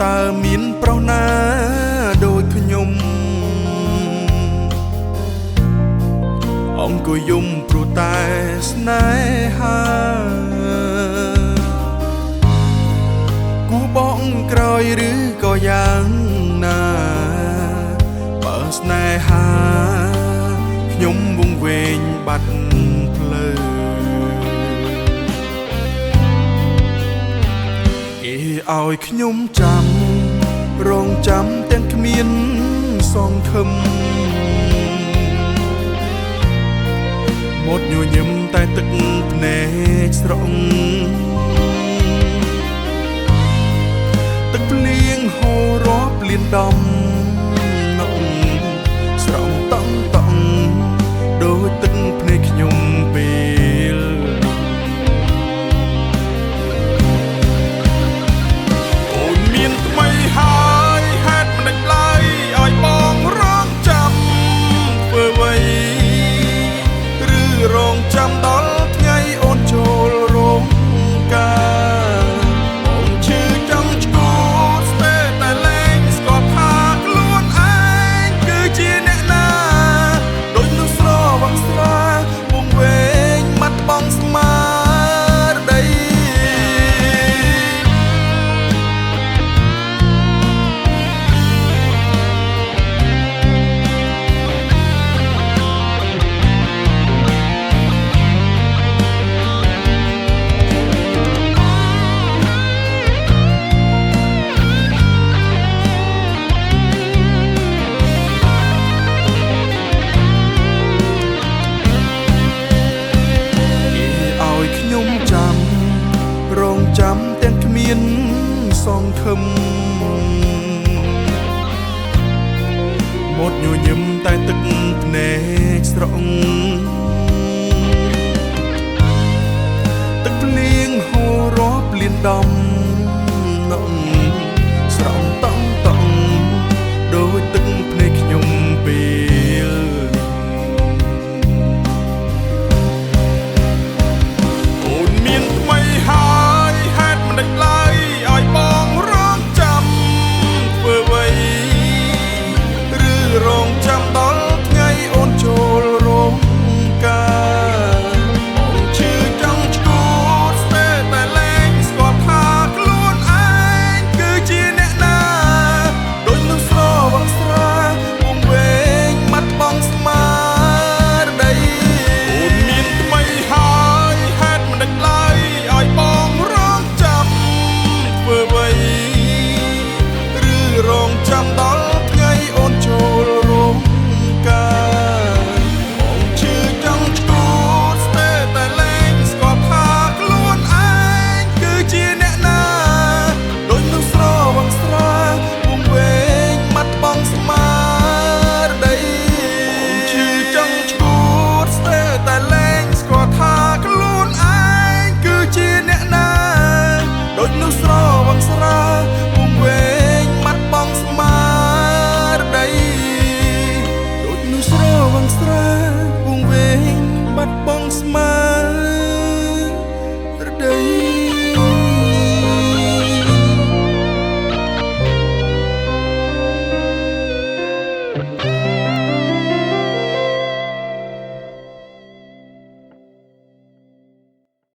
តើមានប្រុសណាដូចខ្ញុំអង្គុយយំព្រោះតែស្នេហាគូបងក្រោយឬក៏យ៉ាងណាបើស្នេហាខ្ញុំវង្វេងបាត់ផ្លូវគេឲ្យខ្ញុំចាំរងចាំទាំងគ្មានសងខឹមមកញញឹមតែទឹកភ្នែកស្រង់ទឹកភ្លៀងហូររាប់លានដំណងស្រង់តង់តង់ដូចទឹកភ្នែកខ្ញុំពេលអូនមានថ្មីហើយហេតុមិនឡើយឲ្យបងរងចាំធ្វើអ្វីឬរងចាំដល់ថ្ងៃអូនចូលរោងការបងឈឺចង់ឈួតស្ទើរតែលែងស្គាល់ថាខ្លួនឯងគឺជាអ្នកណាដូចនោះស្រវឹងស្រាវង្វេងមាត់បងស្មារតីរងចាំទាំងគ្មានសងខឹមមកញញឹមតែទឹកភ្នែកស្រង់ទឹកភ្លៀងហូររាប់លានដំណងស្រង់តង់